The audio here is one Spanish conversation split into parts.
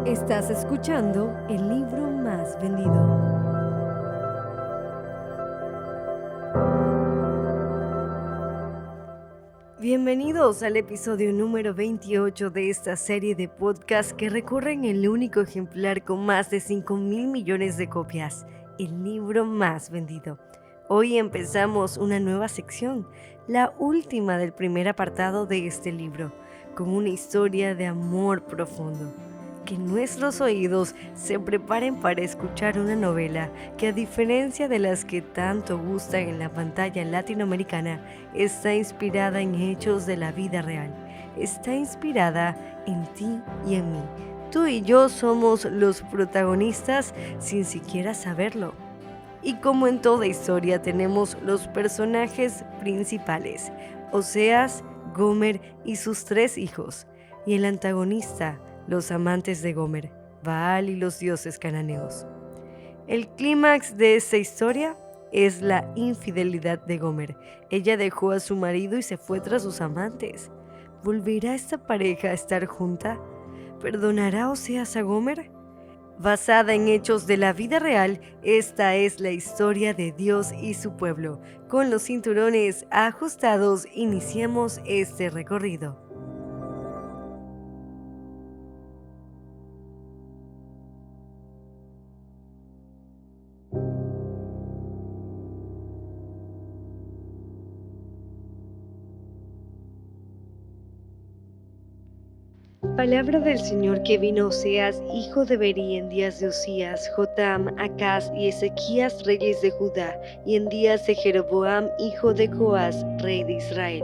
Estás escuchando el libro más vendido. Bienvenidos al episodio número 28 de esta serie de podcasts que recorren el único ejemplar con más de 5,000 millones de copias, el libro más vendido. Hoy empezamos una nueva sección, la última del primer apartado de este libro, con una historia de amor profundo. Que nuestros oídos se preparen para escuchar una novela que, a diferencia de las que tanto gustan en la pantalla latinoamericana, está inspirada en hechos de la vida real. Está inspirada en ti y en mí. Tú y yo somos los protagonistas sin siquiera saberlo. Y como en toda historia tenemos los personajes principales, Oseas, Gomer y sus 3 hijos, y el antagonista, los amantes de Gomer, Baal y los dioses cananeos. El clímax de esta historia es la infidelidad de Gomer. Ella dejó a su marido y se fue tras sus amantes. ¿Volverá esta pareja a estar junta? ¿Perdonará Oseas a Gomer? Basada en hechos de la vida real, esta es la historia de Dios y su pueblo. Con los cinturones ajustados, iniciamos este recorrido. Palabra del Señor que vino Oseas, hijo de Berí, en días de Usías, Jotam, Acaz y Ezequías, reyes de Judá, y en días de Jeroboam, hijo de Joás, rey de Israel.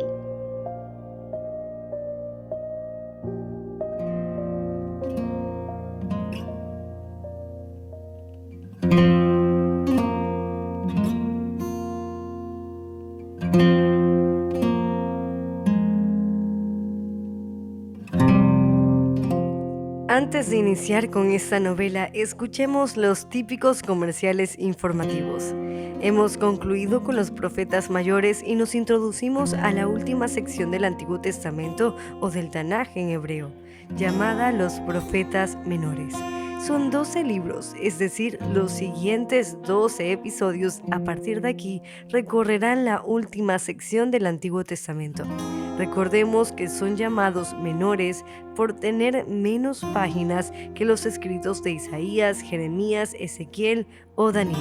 Antes de iniciar con esta novela, escuchemos los típicos comerciales informativos. Hemos concluido con los profetas mayores y nos introducimos a la última sección del Antiguo Testamento o del Tanaj en hebreo, llamada los profetas menores. Son 12 libros, es decir, los siguientes 12 episodios a partir de aquí recorrerán la última sección del Antiguo Testamento. Recordemos que son llamados menores por tener menos páginas que los escritos de Isaías, Jeremías, Ezequiel o Daniel.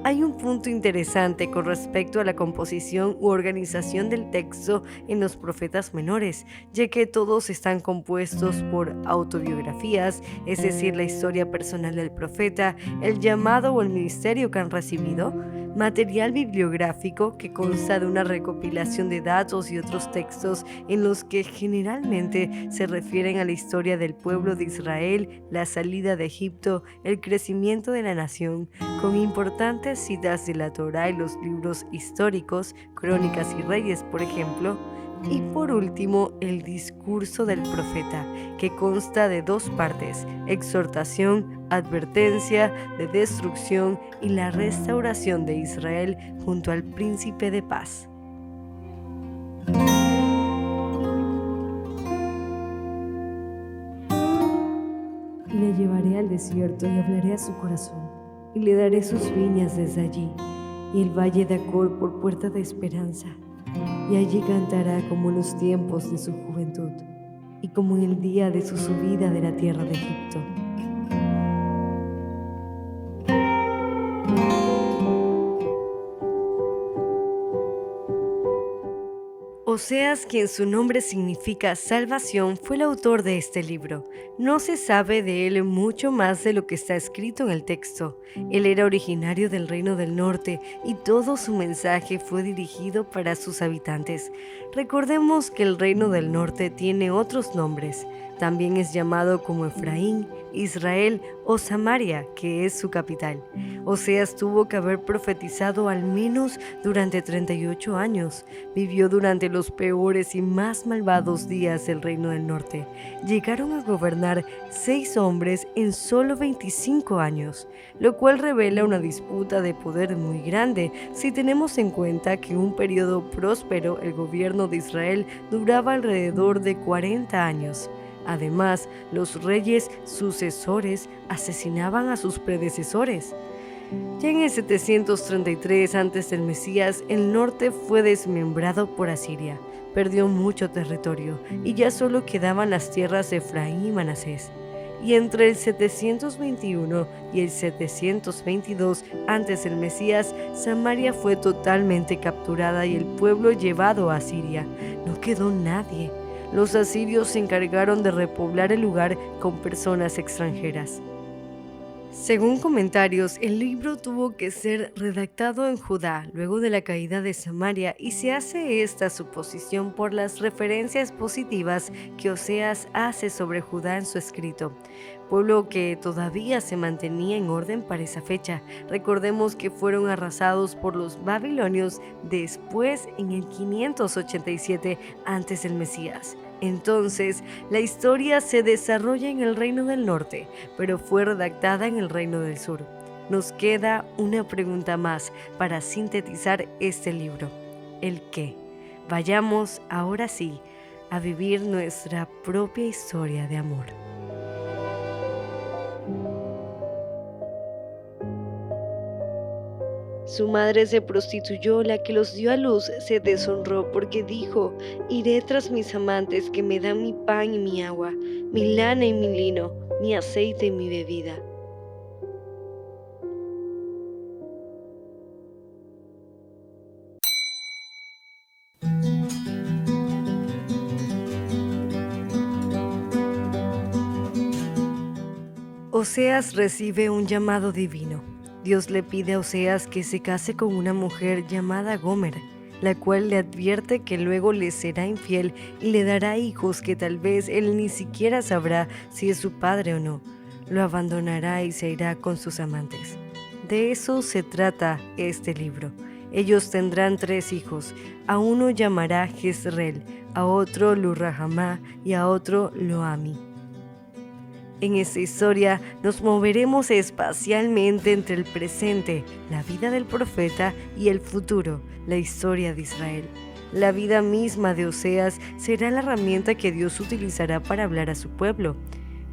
Hay un punto interesante con respecto a la composición u organización del texto en los profetas menores, ya que todos están compuestos por autobiografías, es decir, la historia personal del profeta, el llamado o el ministerio que han recibido, material bibliográfico que consta de una recopilación de datos y otros textos en los que generalmente se refieren a la historia del pueblo de Israel, la salida de Egipto, el crecimiento de la nación, con importantes citas de la Torá y los libros históricos, Crónicas y Reyes, por ejemplo. Y por último, el discurso del profeta, que consta de 2 partes: exhortación, advertencia de destrucción y la restauración de Israel junto al príncipe de paz. Y le llevaré al desierto y hablaré a su corazón, y le daré sus viñas desde allí, y el valle de Acor por puerta de esperanza. Y allí cantará como en los tiempos de su juventud, y como en el día de su subida de la tierra de Egipto. Oseas, quien su nombre significa salvación, fue el autor de este libro. No se sabe de él mucho más de lo que está escrito en el texto. Él era originario del Reino del Norte y todo su mensaje fue dirigido para sus habitantes. Recordemos que el Reino del Norte tiene otros nombres. También es llamado como Efraín, Israel o Samaria, que es su capital. Oseas tuvo que haber profetizado al menos durante 38 años. Vivió durante los peores y más malvados días del Reino del Norte. Llegaron a gobernar 6 hombres en solo 25 años, lo cual revela una disputa de poder muy grande si tenemos en cuenta que un periodo próspero, el gobierno de Israel, duraba alrededor de 40 años. Además, los reyes sucesores asesinaban a sus predecesores. Ya en el 733 antes del Mesías, el norte fue desmembrado por Asiria, perdió mucho territorio y ya solo quedaban las tierras de Efraín y Manasés. Y entre el 721 y el 722 antes del Mesías, Samaria fue totalmente capturada y el pueblo llevado a Asiria. No quedó nadie. Los asirios se encargaron de repoblar el lugar con personas extranjeras. Según comentarios, el libro tuvo que ser redactado en Judá luego de la caída de Samaria y se hace esta suposición por las referencias positivas que Oseas hace sobre Judá en su escrito, pueblo que todavía se mantenía en orden para esa fecha. Recordemos que fueron arrasados por los babilonios después en el 587 antes del Mesías. Entonces, la historia se desarrolla en el Reino del Norte, pero fue redactada en el Reino del Sur. Nos queda una pregunta más para sintetizar este libro. ¿El qué? Vayamos ahora sí a vivir nuestra propia historia de amor. Su madre se prostituyó, la que los dio a luz se deshonró porque dijo: iré tras mis amantes que me dan mi pan y mi agua, mi lana y mi lino, mi aceite y mi bebida. Oseas recibe un llamado divino. Dios le pide a Oseas que se case con una mujer llamada Gomer, la cual le advierte que luego le será infiel y le dará hijos que tal vez él ni siquiera sabrá si es su padre o no. Lo abandonará y se irá con sus amantes. De eso se trata este libro. Ellos tendrán 3 hijos. A uno llamará Jezreel, a otro Lo-ruhamá y a otro Lo-ammi. En esta historia nos moveremos espacialmente entre el presente, la vida del profeta, y el futuro, la historia de Israel. La vida misma de Oseas será la herramienta que Dios utilizará para hablar a su pueblo.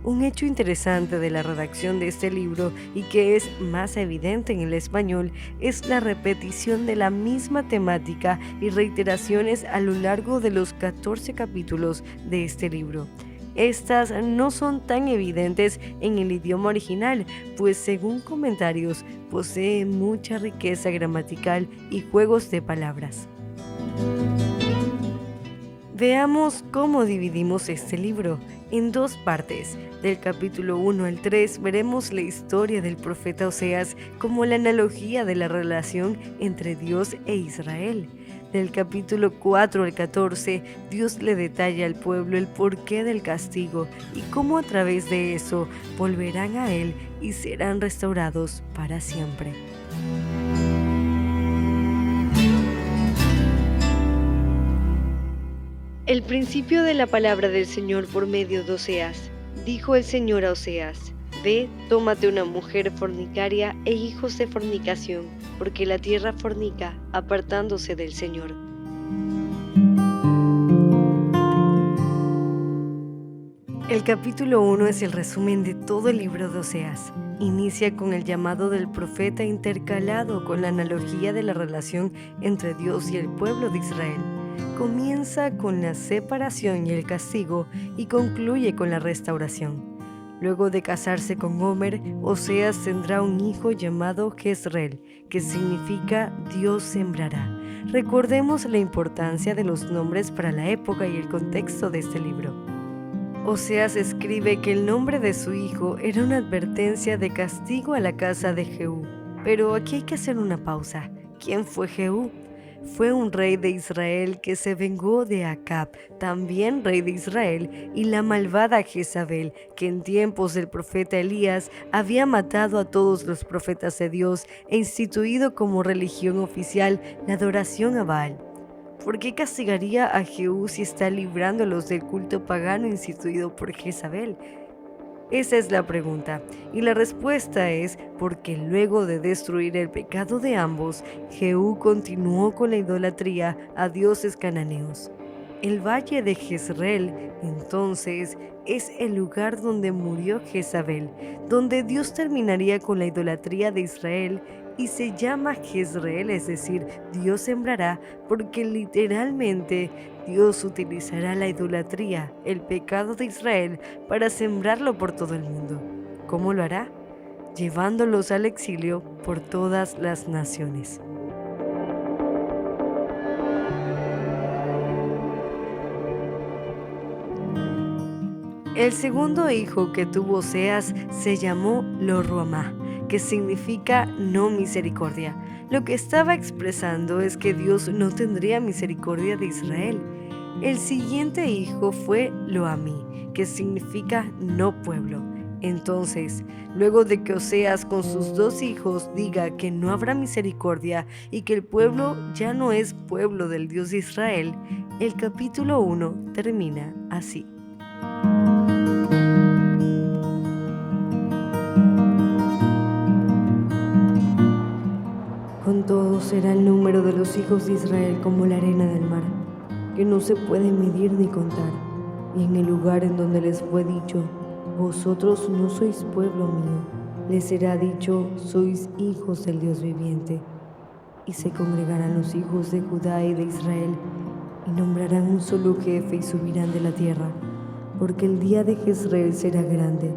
Un hecho interesante de la redacción de este libro, y que es más evidente en el español, es la repetición de la misma temática y reiteraciones a lo largo de los 14 capítulos de este libro. Estas no son tan evidentes en el idioma original, pues según comentarios posee mucha riqueza gramatical y juegos de palabras. Veamos cómo dividimos este libro en 2 partes. Del capítulo 1 al 3 veremos la historia del profeta Oseas como la analogía de la relación entre Dios e Israel. Del capítulo 4 al 14, Dios le detalla al pueblo el porqué del castigo y cómo a través de eso volverán a Él y serán restaurados para siempre. El principio de la palabra del Señor por medio de Oseas. Dijo el Señor a Oseas: ve, tómate una mujer fornicaria e hijos de fornicación, porque la tierra fornica, apartándose del Señor. El capítulo 1 es el resumen de todo el libro de Oseas. Inicia con el llamado del profeta intercalado con la analogía de la relación entre Dios y el pueblo de Israel. Comienza con la separación y el castigo y concluye con la restauración. Luego de casarse con Gomer, Oseas tendrá un hijo llamado Jezreel, que significa Dios sembrará. Recordemos la importancia de los nombres para la época y el contexto de este libro. Oseas escribe que el nombre de su hijo era una advertencia de castigo a la casa de Jehú. Pero aquí hay que hacer una pausa. ¿Quién fue Jehú? Fue un rey de Israel que se vengó de Acab, también rey de Israel, y la malvada Jezabel, que en tiempos del profeta Elías había matado a todos los profetas de Dios e instituido como religión oficial la adoración a Baal. ¿Por qué castigaría a Jehú si está librándolos del culto pagano instituido por Jezabel? Esa es la pregunta, y la respuesta es porque luego de destruir el pecado de ambos, Jehú continuó con la idolatría a dioses cananeos. El valle de Jezreel, entonces, es el lugar donde murió Jezabel, donde Dios terminaría con la idolatría de Israel y se llama Jezreel, es decir, Dios sembrará, porque literalmente Dios utilizará la idolatría, el pecado de Israel, para sembrarlo por todo el mundo. ¿Cómo lo hará? Llevándolos al exilio por todas las naciones. El segundo hijo que tuvo Oseas se llamó Lo-ruhamá, que significa no misericordia. Lo que estaba expresando es que Dios no tendría misericordia de Israel. El siguiente hijo fue Lo-ammi, que significa no pueblo. Entonces, luego de que Oseas con sus dos hijos diga que no habrá misericordia y que el pueblo ya no es pueblo del Dios de Israel, el capítulo 1 termina así. Con todo será el número de los hijos de Israel como la arena del mar, que no se puede medir ni contar. Y en el lugar en donde les fue dicho, vosotros no sois pueblo mío, les será dicho, sois hijos del Dios viviente. Y se congregarán los hijos de Judá y de Israel, y nombrarán un solo jefe y subirán de la tierra, porque el día de Jezreel será grande.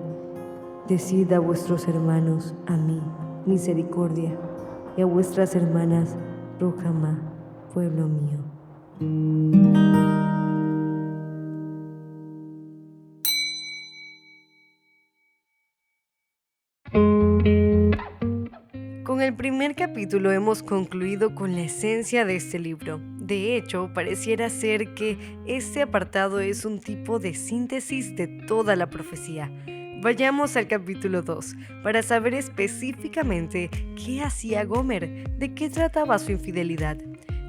Decid a vuestros hermanos, a mí, misericordia, y a vuestras hermanas, Ruhamá, pueblo mío. Con el primer capítulo hemos concluido con la esencia de este libro. De hecho, pareciera ser que este apartado es un tipo de síntesis de toda la profecía. Vayamos al capítulo 2 para saber específicamente qué hacía Gomer, de qué trataba su infidelidad.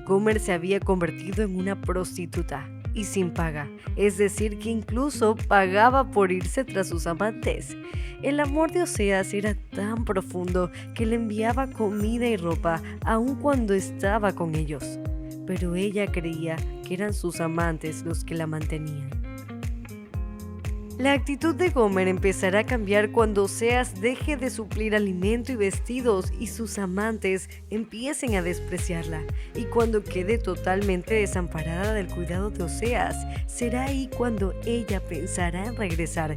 Gomer se había convertido en una prostituta y sin paga, es decir, que incluso pagaba por irse tras sus amantes. El amor de Oseas era tan profundo que le enviaba comida y ropa aun cuando estaba con ellos, pero ella creía que eran sus amantes los que la mantenían. La actitud de Gomer empezará a cambiar cuando Oseas deje de suplir alimento y vestidos y sus amantes empiecen a despreciarla. Y cuando quede totalmente desamparada del cuidado de Oseas, será ahí cuando ella pensará en regresar.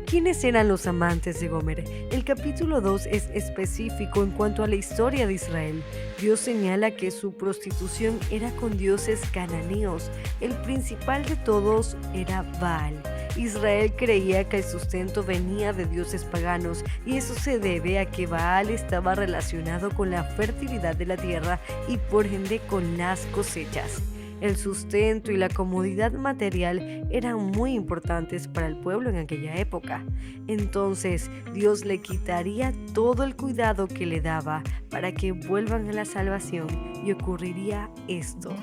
¿Quiénes eran los amantes de Gomer? El capítulo 2 es específico en cuanto a la historia de Israel. Dios señala que su prostitución era con dioses cananeos. El principal de todos era Baal. Israel creía que el sustento venía de dioses paganos y eso se debe a que Baal estaba relacionado con la fertilidad de la tierra y por ende con las cosechas. El sustento y la comodidad material eran muy importantes para el pueblo en aquella época. Entonces Dios le quitaría todo el cuidado que le daba para que vuelvan a la salvación y ocurriría esto.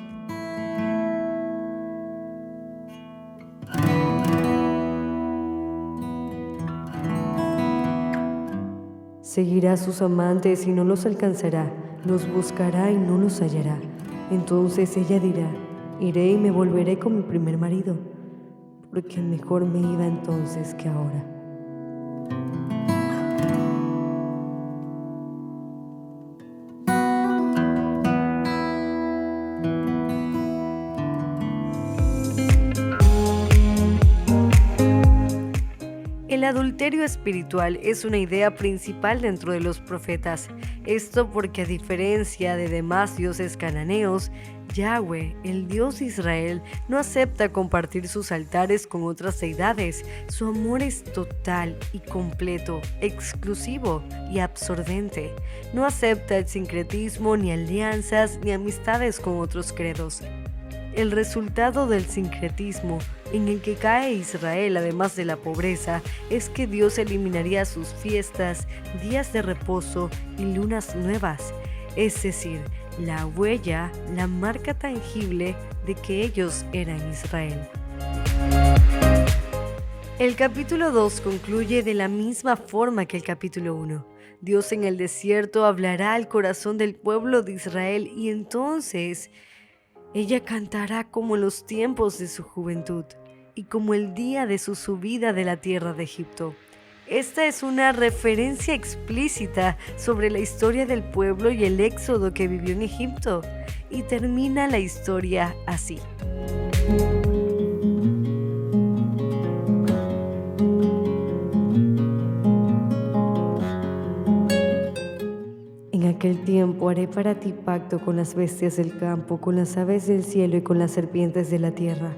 Seguirá a sus amantes y no los alcanzará, los buscará y no los hallará. Entonces ella dirá, iré y me volveré con mi primer marido, porque mejor me iba entonces que ahora. El adulterio espiritual es una idea principal dentro de los profetas. Esto porque a diferencia de demás dioses cananeos, Yahweh, el Dios de Israel, no acepta compartir sus altares con otras deidades. Su amor es total y completo, exclusivo y absorbente. No acepta el sincretismo, ni alianzas, ni amistades con otros credos. El resultado del sincretismo en el que cae Israel, además de la pobreza, es que Dios eliminaría sus fiestas, días de reposo y lunas nuevas, es decir, la huella, la marca tangible de que ellos eran Israel. El capítulo 2 concluye de la misma forma que el capítulo 1. Dios en el desierto hablará al corazón del pueblo de Israel y entonces Ella cantará como en los tiempos de su juventud y como el día de su subida de la tierra de Egipto. Esta es una referencia explícita sobre la historia del pueblo y el éxodo que vivió en Egipto. Y termina la historia así. En aquel tiempo haré para ti pacto con las bestias del campo, con las aves del cielo y con las serpientes de la tierra.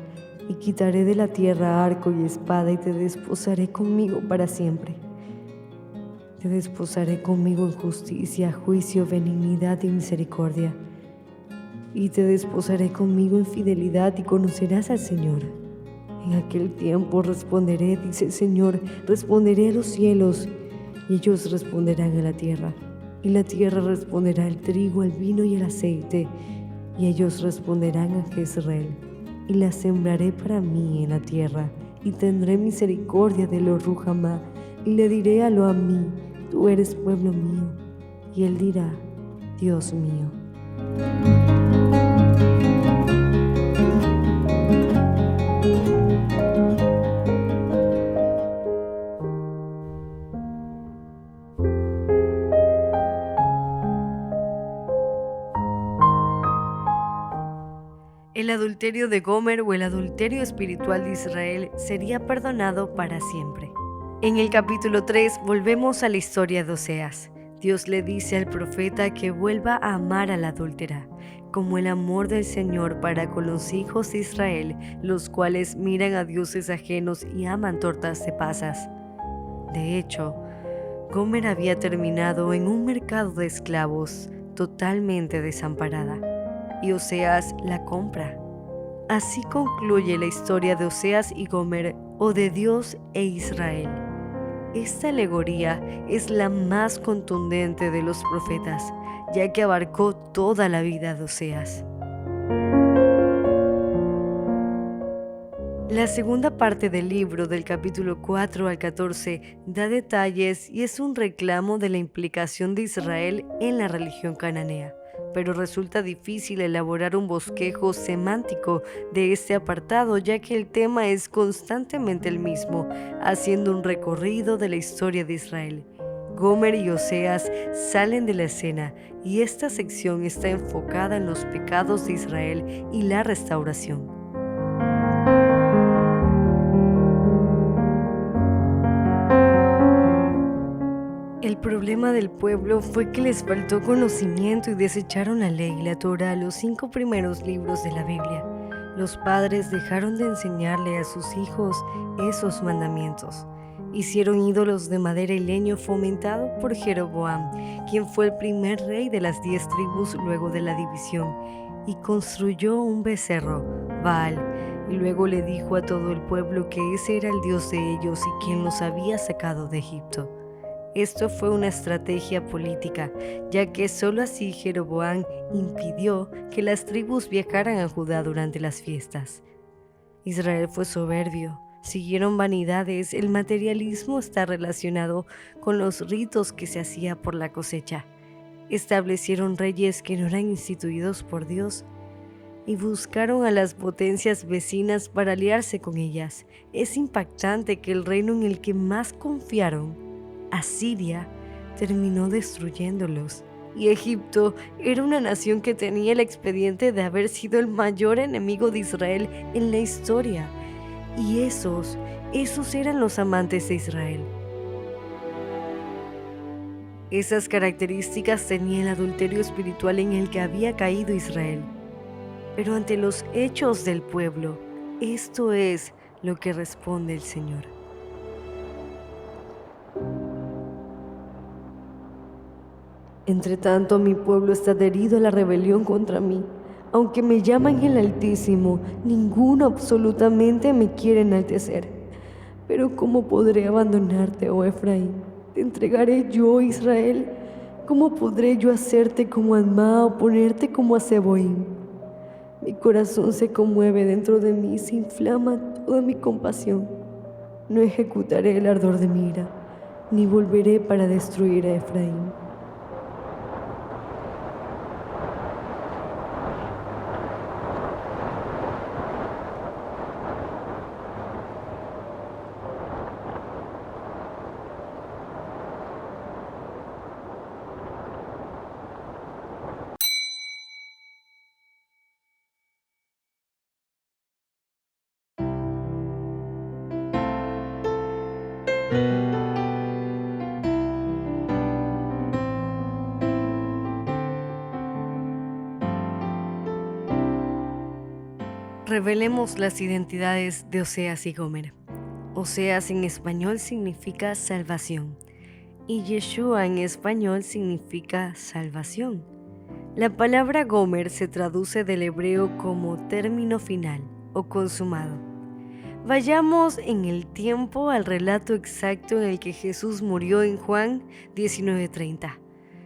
Y quitaré de la tierra arco y espada y te desposaré conmigo para siempre. Te desposaré conmigo en justicia, juicio, benignidad y misericordia. Y te desposaré conmigo en fidelidad y conocerás al Señor. En aquel tiempo responderé, dice el Señor, responderé a los cielos y ellos responderán a la tierra. Y la tierra responderá al trigo, al vino y al aceite, y ellos responderán a Jezreel. Y la sembraré para mí en la tierra, y tendré misericordia de lo Ruhamá, y le diré a lo a mí, tú eres pueblo mío, y él dirá, Dios mío. El adulterio de Gomer o el adulterio espiritual de Israel sería perdonado para siempre. En el capítulo 3 volvemos a la historia de Oseas. Dios le dice al profeta que vuelva a amar a la adúltera, como el amor del Señor para con los hijos de Israel, los cuales miran a dioses ajenos y aman tortas de pasas. De hecho, Gomer había terminado en un mercado de esclavos, totalmente desamparada, y Oseas la compra. Así concluye la historia de Oseas y Gomer, o de Dios e Israel. Esta alegoría es la más contundente de los profetas, ya que abarcó toda la vida de Oseas. La segunda parte del libro, del capítulo 4 al 14, da detalles y es un reclamo de la implicación de Israel en la religión cananea, pero resulta difícil elaborar un bosquejo semántico de este apartado, ya que el tema es constantemente el mismo, haciendo un recorrido de la historia de Israel. Gomer y Oseas salen de la escena y esta sección está enfocada en los pecados de Israel y la restauración. El problema del pueblo fue que les faltó conocimiento y desecharon la ley y la Torá, los 5 primeros libros de la Biblia. Los padres dejaron de enseñarle a sus hijos esos mandamientos. Hicieron ídolos de madera y leño fomentado por Jeroboam, quien fue el primer rey de las 10 tribus luego de la división, y construyó un becerro, Baal, y luego le dijo a todo el pueblo que ese era el Dios de ellos y quien los había sacado de Egipto. Esto fue una estrategia política, ya que solo así Jeroboam impidió que las tribus viajaran a Judá durante las fiestas. Israel fue soberbio, siguieron vanidades, el materialismo está relacionado con los ritos que se hacía por la cosecha. Establecieron reyes que no eran instituidos por Dios y buscaron a las potencias vecinas para aliarse con ellas. Es impactante que el reino en el que más confiaron, Asiria, terminó destruyéndolos, y Egipto era una nación que tenía el expediente de haber sido el mayor enemigo de Israel en la historia, y esos eran los amantes de Israel. Esas características tenía el adulterio espiritual en el que había caído Israel, pero ante los hechos del pueblo, esto es lo que responde el Señor. Entre tanto, mi pueblo está adherido a la rebelión contra mí. Aunque me llaman el Altísimo, ninguno absolutamente me quiere enaltecer. Pero ¿cómo podré abandonarte, oh Efraín? ¿Te entregaré yo, Israel? ¿Cómo podré yo hacerte como Admá o ponerte como a Zeboim? Mi corazón se conmueve dentro de mí, se inflama toda mi compasión. No ejecutaré el ardor de mi ira, ni volveré para destruir a Efraín. Revelemos las identidades de Oseas y Gomer. Oseas en español significa salvación y Yeshua en español significa salvación. La palabra Gomer se traduce del hebreo como término final o consumado. Vayamos en el tiempo al relato exacto en el que Jesús murió en Juan 19:30.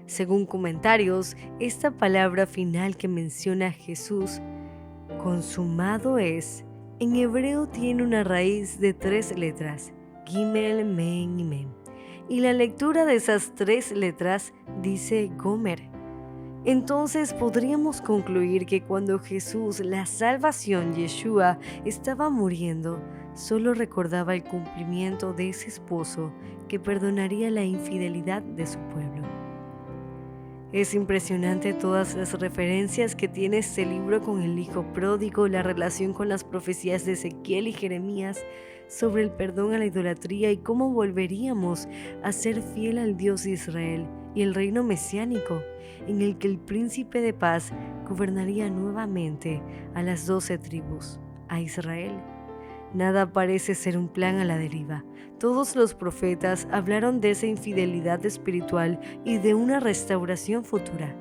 Según comentarios, esta palabra final que menciona Jesús, consumado es, en hebreo tiene una raíz de 3 letras, Gimel, Men y Mem. Y la lectura de esas 3 letras dice Gomer. Entonces podríamos concluir que cuando Jesús, la salvación Yeshua, estaba muriendo, solo recordaba el cumplimiento de ese esposo que perdonaría la infidelidad de su pueblo. Es impresionante todas las referencias que tiene este libro con el hijo pródigo, la relación con las profecías de Ezequiel y Jeremías sobre el perdón a la idolatría y cómo volveríamos a ser fiel al Dios de Israel y el reino mesiánico, en el que el príncipe de paz gobernaría nuevamente a las 12 tribus, a Israel. Nada parece ser un plan a la deriva. Todos los profetas hablaron de esa infidelidad espiritual y de una restauración futura.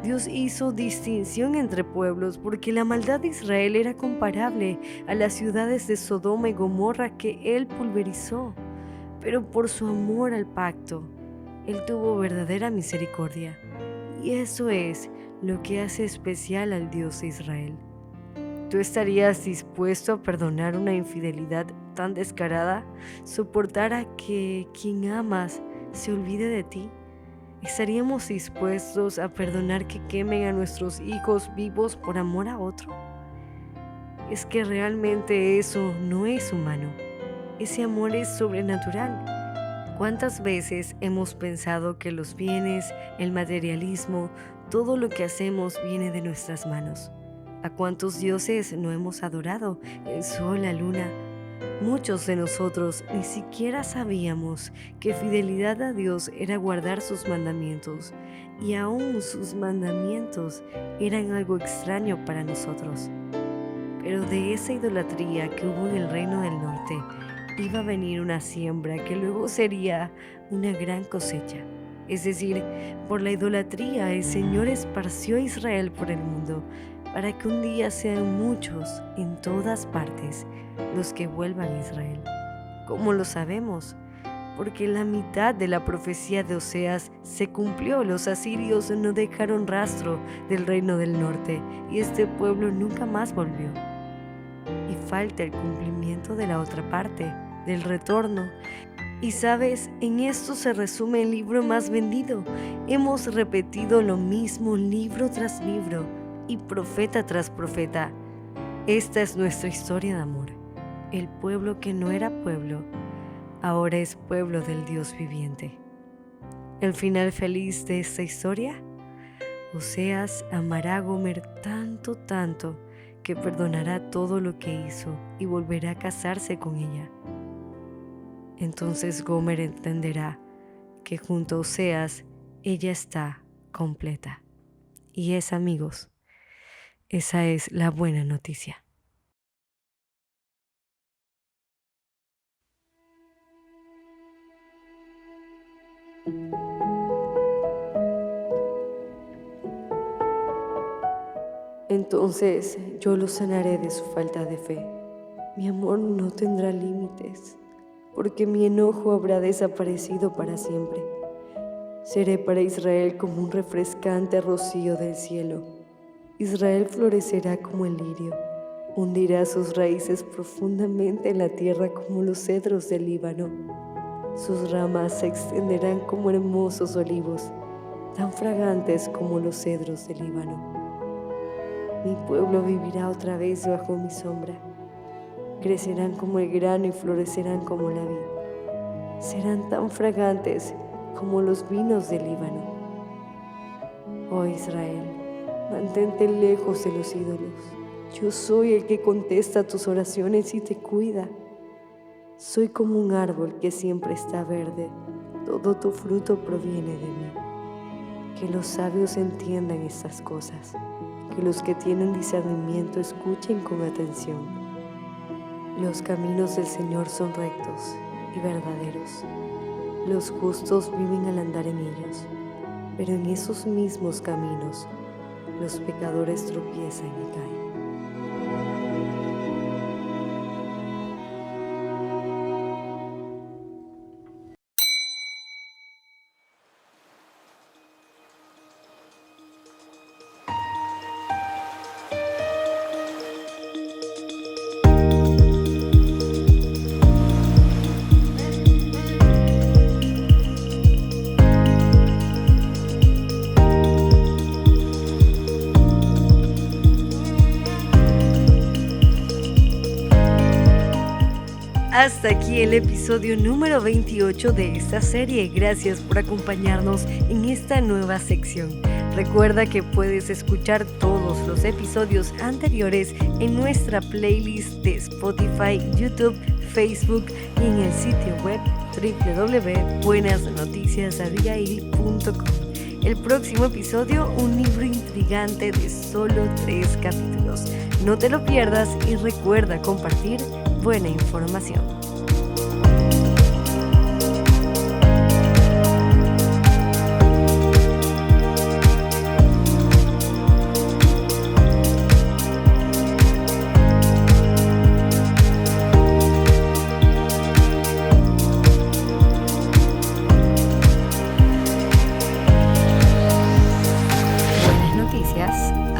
Dios hizo distinción entre pueblos porque la maldad de Israel era comparable a las ciudades de Sodoma y Gomorra que Él pulverizó. Pero por su amor al pacto, Él tuvo verdadera misericordia. Y eso es lo que hace especial al Dios de Israel. ¿Tú estarías dispuesto a perdonar una infidelidad tan descarada? ¿Soportar a que quien amas se olvide de ti? ¿Estaríamos dispuestos a perdonar que quemen a nuestros hijos vivos por amor a otro? Es que realmente eso no es humano. Ese amor es sobrenatural. ¿Cuántas veces hemos pensado que los bienes, el materialismo, todo lo que hacemos viene de nuestras manos? ¿A cuántos dioses no hemos adorado? El sol, la luna. Muchos de nosotros ni siquiera sabíamos que fidelidad a Dios era guardar sus mandamientos, y aún sus mandamientos eran algo extraño para nosotros. Pero de esa idolatría que hubo en el reino del norte, iba a venir una siembra que luego sería una gran cosecha. Es decir, por la idolatría el Señor esparció a Israel por el mundo, para que un día sean muchos en todas partes los que vuelvan a Israel. ¿Cómo lo sabemos? Porque la mitad de la profecía de Oseas se cumplió. Los asirios no dejaron rastro del reino del norte y este pueblo nunca más volvió. Y falta el cumplimiento de la otra parte, del retorno. Y sabes, en esto se resume el libro más vendido. Hemos repetido lo mismo libro tras libro y profeta tras profeta. Esta es nuestra historia de amor. El pueblo que no era pueblo, ahora es pueblo del Dios viviente. El final feliz de esta historia: Oseas amará a Gomer tanto, que perdonará todo lo que hizo y volverá a casarse con ella. Entonces Gomer entenderá que junto a Oseas ella está completa. Y amigos, esa es la buena noticia. Entonces yo lo sanaré de su falta de fe. Mi amor no tendrá límites, porque mi enojo habrá desaparecido para siempre. Seré para Israel como un refrescante rocío del cielo. Israel florecerá como el lirio, hundirá sus raíces profundamente en la tierra como los cedros del Líbano. Sus ramas se extenderán como hermosos olivos, tan fragantes como los cedros del Líbano. Mi pueblo vivirá otra vez bajo mi sombra. Crecerán como el grano y florecerán como la vid. Serán tan fragantes como los vinos del Líbano. Oh Israel, mantente lejos de los ídolos. Yo soy el que contesta tus oraciones y te cuida. Soy como un árbol que siempre está verde. Todo tu fruto proviene de mí. Que los sabios entiendan estas cosas. que los que tienen discernimiento escuchen con atención. Los caminos del Señor son rectos y verdaderos. Los justos viven al andar en ellos, pero en esos mismos caminos los pecadores tropiezan y caen. Hasta aquí el episodio número 28 de esta serie. Gracias por acompañarnos en esta nueva sección. Recuerda que puedes escuchar todos los episodios anteriores en nuestra playlist de Spotify, YouTube, Facebook y en el sitio web www.buenasnoticiasabigail.com. El próximo episodio, un libro intrigante de solo 3 capítulos. No te lo pierdas y recuerda compartir buena información. Buenas noticias